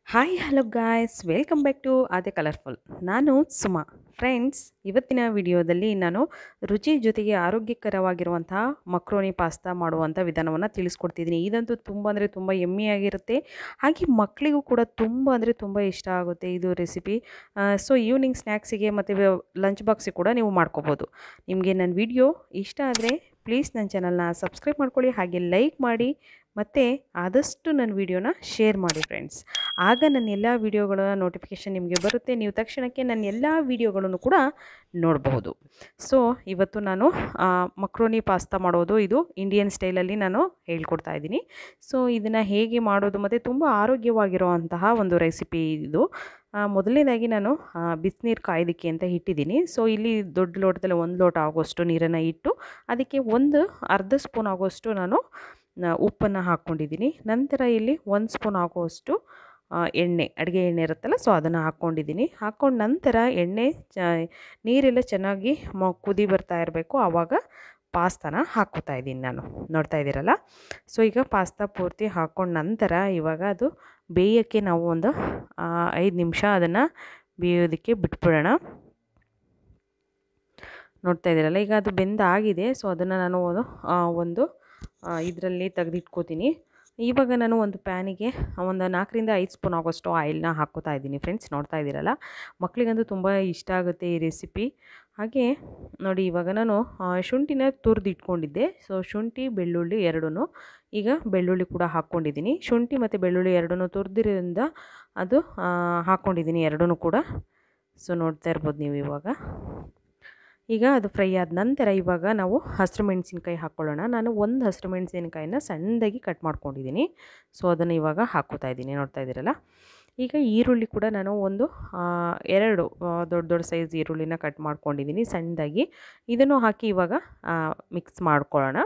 Hi hello guys welcome back to Aadya colourful. ನಾನು Suma. Friends, ಇವತ್ತಿನ ವಿಡಿಯೋದಲ್ಲಿ ನಾನು ರುಚಿ ಜೊತೆಗೆ ಆರೋಗ್ಯಕರವಾಗಿರುವಂತಹ ಮಕ್ರೋನಿ ಪಾಸ್ತಾ ಮಾಡುವಂಥ ವಿಧಾನವನ್ನು ತಿಳಿಸ್ಕೊಡ್ತಿದ್ದೀನಿ. ಇದಂತೂ ತುಂಬ ಅಂದರೆ ತುಂಬ ಯಮ್ಮಿಯಾಗಿರುತ್ತೆ. ಹಾಗೆ ಮಕ್ಕಳಿಗೂ ಕೂಡ ತುಂಬ ಇಷ್ಟ ಆಗುತ್ತೆ ಇದು ರೆಸಿಪಿ. ಸೊ ಈವ್ನಿಂಗ್ ಸ್ನ್ಯಾಕ್ಸಿಗೆ ಮತ್ತು ಲಂಚ್ ಬಾಕ್ಸಿಗೆ ಕೂಡ ನೀವು ಮಾಡ್ಕೋಬೋದು. ನಿಮಗೆ ನನ್ನ ವಿಡಿಯೋ ಇಷ್ಟ ಆದರೆ ಪ್ಲೀಸ್ ನನ್ನ ಚಾನಲ್ನ ಸಬ್ಸ್ಕ್ರೈಬ್ ಮಾಡ್ಕೊಳ್ಳಿ, ಹಾಗೆ ಲೈಕ್ ಮಾಡಿ ಮತ್ತು ಆದಷ್ಟು ನನ್ನ ವಿಡಿಯೋನ ಶೇರ್ ಮಾಡಿ ಫ್ರೆಂಡ್ಸ್. ಆಗ ನನ್ನ ಎಲ್ಲ ವಿಡಿಯೋಗಳ ನೋಟಿಫಿಕೇಷನ್ ನಿಮಗೆ ಬರುತ್ತೆ. ನೀವು ತಕ್ಷಣಕ್ಕೆ ನನ್ನ ಎಲ್ಲ ವಿಡಿಯೋಗಳನ್ನು ಕೂಡ ನೋಡಬಹುದು. ಸೊ ಇವತ್ತು ನಾನು ಮಕ್ರೋನಿ ಪಾಸ್ತಾ ಮಾಡೋದು, ಇದು ಇಂಡಿಯನ್ ಸ್ಟೈಲಲ್ಲಿ ನಾನು ಹೇಳ್ಕೊಡ್ತಾ ಇದ್ದೀನಿ. ಸೊ ಇದನ್ನು ಹೇಗೆ ಮಾಡೋದು ಮತ್ತು ತುಂಬ ಆರೋಗ್ಯವಾಗಿರುವಂತಹ ಒಂದು ರೆಸಿಪಿ ಇದು. ಮೊದಲನೇದಾಗಿ ನಾನು ಬಿಸಿನೀರು ಕಾಯೋದಕ್ಕೆ ಅಂತ ಇಟ್ಟಿದ್ದೀನಿ. ಸೊ ಇಲ್ಲಿ ದೊಡ್ಡ ಲೋಟದಲ್ಲಿ 1 ಲೋಟ ಆಗೋಷ್ಟು ನೀರನ್ನು ಇಟ್ಟು ಅದಕ್ಕೆ ಅರ್ಧ ಸ್ಪೂನ್ ಆಗೋಷ್ಟು ನಾನು ಉಪ್ಪನ್ನು ಹಾಕ್ಕೊಂಡಿದ್ದೀನಿ. ನಂತರ ಇಲ್ಲಿ 1 ಸ್ಪೂನ್ ಆಗುವಷ್ಟು ಎಣ್ಣೆ, ಅಡುಗೆ ಎಣ್ಣೆ ಇರುತ್ತಲ್ಲ, ಸೊ ಅದನ್ನು ಹಾಕ್ಕೊಂಡಿದ್ದೀನಿ. ಹಾಕ್ಕೊಂಡು ನಂತರ ನೀರೆಲ್ಲ ಚೆನ್ನಾಗಿ ಕುದಿ ಬರ್ತಾ ಇರಬೇಕು. ಆವಾಗ ಪಾಸ್ತಾನ ಹಾಕ್ಕೋತಾ ಇದ್ದೀನಿ ನಾನು, ನೋಡ್ತಾ ಇದ್ದೀರಲ್ಲ. ಸೊ ಈಗ ಪಾಸ್ತಾ ಪೂರ್ತಿ ಹಾಕ್ಕೊಂಡು ನಂತರ ಇವಾಗ ಅದು ಬೇಯೋಕ್ಕೆ ನಾವು ಒಂದು 5 ನಿಮಿಷ ಅದನ್ನು ಬೇಯೋದಕ್ಕೆ ಬಿಟ್ಬಿಡೋಣ. ನೋಡ್ತಾ ಇದ್ದೀರಲ್ಲ, ಈಗ ಅದು ಬೆಂದಾಗಿದೆ. ಸೊ ಅದನ್ನು ನಾನು ಒಂದು ಇದರಲ್ಲಿ ತೆಗೆದಿಟ್ಕೋತೀನಿ. ಇವಾಗ ನಾನು ಒಂದು ಪ್ಯಾನಿಗೆ ಒಂದು 4ರಿಂದ 5 ಸ್ಪೂನ್ ಆಗೋಷ್ಟು ಆಯಿಲ್ನ ಹಾಕ್ಕೋತಾ ಇದ್ದೀನಿ ಫ್ರೆಂಡ್ಸ್. ನೋಡ್ತಾ ಇದ್ದೀರಲ್ಲ, ಮಕ್ಕಳಿಗಂತೂ ತುಂಬ ಇಷ್ಟ ಆಗುತ್ತೆ ಈ ರೆಸಿಪಿ. ಹಾಗೆ ನೋಡಿ, ಇವಾಗ ನಾನು ಶುಂಠಿನ ತುರಿದಿಟ್ಕೊಂಡಿದ್ದೆ. ಸೊ ಶುಂಠಿ ಬೆಳ್ಳುಳ್ಳಿ ಎರಡೂ, ಈಗ ಬೆಳ್ಳುಳ್ಳಿ ಕೂಡ ಹಾಕ್ಕೊಂಡಿದ್ದೀನಿ. ಶುಂಠಿ ಮತ್ತು ಬೆಳ್ಳುಳ್ಳಿ ಎರಡೂ ತುರಿದಿರೋದ್ರಿಂದ ಅದು ಹಾಕ್ಕೊಂಡಿದ್ದೀನಿ ಎರಡೂ ಕೂಡ. ಸೊ ನೋಡ್ತಾ ಇರ್ಬೋದು ನೀವು. ಈಗ ಅದು ಫ್ರೈ ಆದ ನಂತರ ಇವಾಗ ನಾವು ಹಸಿರು ಮೆಣಸಿನ್ಕಾಯಿ ಹಾಕ್ಕೊಳ್ಳೋಣ. ನಾನು ಒಂದು ಹಸಿರು ಮೆಣಸಿನಕಾಯಿನ ಸಣ್ಣದಾಗಿ ಕಟ್ ಮಾಡ್ಕೊಂಡಿದ್ದೀನಿ. ಸೊ ಅದನ್ನು ಇವಾಗ ಹಾಕ್ಕೋತಾ ಇದ್ದೀನಿ, ನೋಡ್ತಾ ಇದ್ದೀರಲ್ಲ. ಈಗ ಈರುಳ್ಳಿ ಕೂಡ ನಾನು ಎರಡು ದೊಡ್ಡ ಸೈಜ್ ಈರುಳ್ಳಿನ ಕಟ್ ಮಾಡ್ಕೊಂಡಿದ್ದೀನಿ ಸಣ್ಣದಾಗಿ. ಇದನ್ನು ಹಾಕಿ ಇವಾಗ ಮಿಕ್ಸ್ ಮಾಡ್ಕೊಳ್ಳೋಣ.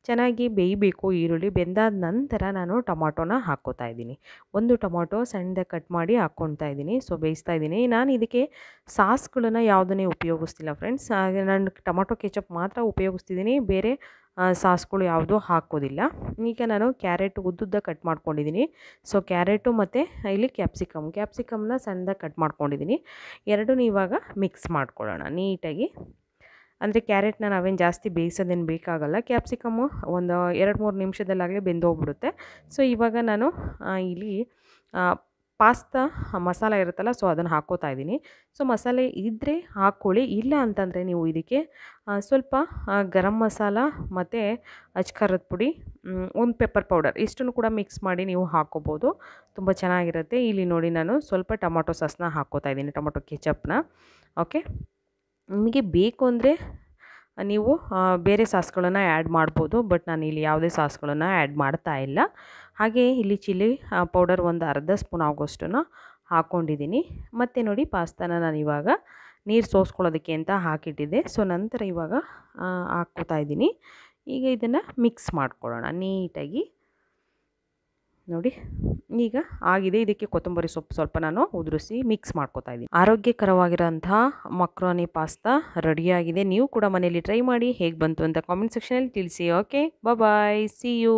ಚೆನ್ನಾಗಿ ಬೇಯಬೇಕು ಈರುಳ್ಳಿ. ಬೆಂದಾದ ನಂತರ ನಾನು ಟೊಮಾಟೋನ ಹಾಕ್ಕೋತಾ ಇದ್ದೀನಿ. ಒಂದು ಟೊಮಾಟೊ ಸಣ್ಣದಾಗಿ ಕಟ್ ಮಾಡಿ ಹಾಕ್ಕೊತಾ ಇದ್ದೀನಿ. ಸೊ ಬೇಯಿಸ್ತಾ ಇದ್ದೀನಿ. ನಾನು ಇದಕ್ಕೆ ಸಾಸ್ಗಳನ್ನು ಯಾವುದನ್ನೇ ಉಪಯೋಗಿಸ್ತಿಲ್ಲ ಫ್ರೆಂಡ್ಸ್. ಹಾಗೆ ನಾನು ಟೊಮಾಟೊ ಕೆಚಪ್ ಮಾತ್ರ ಉಪಯೋಗಿಸ್ತಿದ್ದೀನಿ, ಬೇರೆ ಸಾಸ್ಗಳು ಯಾವುದೂ ಹಾಕೋದಿಲ್ಲ. ಈಗ ನಾನು ಕ್ಯಾರೆಟ್ ಉದ್ದುದ್ದ ಕಟ್ ಮಾಡ್ಕೊಂಡಿದ್ದೀನಿ. ಸೊ ಕ್ಯಾರೆಟು ಮತ್ತು ಇಲ್ಲಿ ಕ್ಯಾಪ್ಸಿಕಮ್ನ ಸಣ್ಣದಾಗಿ ಕಟ್ ಮಾಡ್ಕೊಂಡಿದ್ದೀನಿ. ಎರಡೂ ಇವಾಗ ಮಿಕ್ಸ್ ಮಾಡ್ಕೊಳ್ಳೋಣ ನೀಟಾಗಿ. ಅಂದರೆ ಕ್ಯಾರೆಟ್ನ ನಾವೇನು ಜಾಸ್ತಿ ಬೇಯಿಸೋದೇನು ಬೇಕಾಗಲ್ಲ. ಕ್ಯಾಪ್ಸಿಕಮ್ಮು ಒಂದು 2-3 ನಿಮಿಷದಲ್ಲಾಗಲೇ ಬೆಂದೋಗ್ಬಿಡುತ್ತೆ. ಸೊ ಇವಾಗ ನಾನು ಇಲ್ಲಿ ಪಾಸ್ತಾ ಮಸಾಲ ಇರುತ್ತಲ್ಲ, ಸೊ ಅದನ್ನು ಹಾಕ್ಕೋತಾ ಇದ್ದೀನಿ. ಸೊ ಮಸಾಲೆ ಇದ್ದರೆ ಹಾಕ್ಕೊಳ್ಳಿ, ಇಲ್ಲ ಅಂತಂದರೆ ನೀವು ಇದಕ್ಕೆ ಸ್ವಲ್ಪ ಗರಂ ಮಸಾಲ ಮತ್ತು ಅಚ್ಕಾರದ ಪುಡಿ, ಒಂದು ಪೆಪ್ಪರ್ ಪೌಡರ್, ಇಷ್ಟನ್ನು ಕೂಡ ಮಿಕ್ಸ್ ಮಾಡಿ ನೀವು ಹಾಕ್ಕೋಬೋದು. ತುಂಬ ಚೆನ್ನಾಗಿರುತ್ತೆ. ಇಲ್ಲಿ ನೋಡಿ, ನಾನು ಸ್ವಲ್ಪ ಟೊಮಾಟೊ ಸಾಸ್ನ ಹಾಕ್ಕೋತಾ ಇದ್ದೀನಿ, ಟೊಮಾಟೊ ಕೆಚಪ್ನ. ಓಕೆ, ನಿಮಗೆ ಬೇಕು ಅಂದರೆ ನೀವು ಬೇರೆ ಸಾಸ್ಗಳನ್ನು ಆ್ಯಡ್ ಮಾಡ್ಬೋದು, ಬಟ್ ನಾನು ಇಲ್ಲಿ ಯಾವುದೇ ಸಾಸ್ಗಳನ್ನು ಆ್ಯಡ್ ಮಾಡ್ತಾ ಇಲ್ಲ. ಹಾಗೆ ಇಲ್ಲಿ ಚಿಲ್ಲಿ ಪೌಡರ್ ಒಂದು ಅರ್ಧ ಸ್ಪೂನ್ ಆಗೋಷ್ಟನ್ನು ಹಾಕ್ಕೊಂಡಿದ್ದೀನಿ. ಮತ್ತು ನೋಡಿ, ಪಾಸ್ತಾನ ನಾನು ಇವಾಗ ನೀರು ಸೋಸ್ಕೊಳ್ಳೋದಕ್ಕೆ ಅಂತ ಹಾಕಿಟ್ಟಿದ್ದೆ. ಸೊ ನಂತರ ಇವಾಗ ಹಾಕ್ಕೋತಾ ಇದ್ದೀನಿ. ಈಗ ಇದನ್ನು ಮಿಕ್ಸ್ ಮಾಡ್ಕೊಳ್ಳೋಣ ನೀಟಾಗಿ. ನೋಡಿ, ಈಗ ಆಗಿದೆ. ಇದಕ್ಕೆ ಕೊತ್ತಂಬರಿ ಸೊಪ್ಪು ಸ್ವಲ್ಪ ನಾನು ಉದುರಿಸಿ ಮಿಕ್ಸ್ ಮಾಡ್ಕೋತಾ ಇದ್ದೀನಿ. ಆರೋಗ್ಯಕರವಾಗಿರೋಂಥ ಮಕ್ರೋನಿ ಪಾಸ್ತಾ ರೆಡಿಯಾಗಿದೆ. ನೀವು ಕೂಡ ಮನೆಯಲ್ಲಿ ಟ್ರೈ ಮಾಡಿ, ಹೇಗೆ ಬಂತು ಅಂತ ಕಾಮೆಂಟ್ ಸೆಕ್ಷನಲ್ಲಿ ತಿಳಿಸಿ. Okay, bye, see you.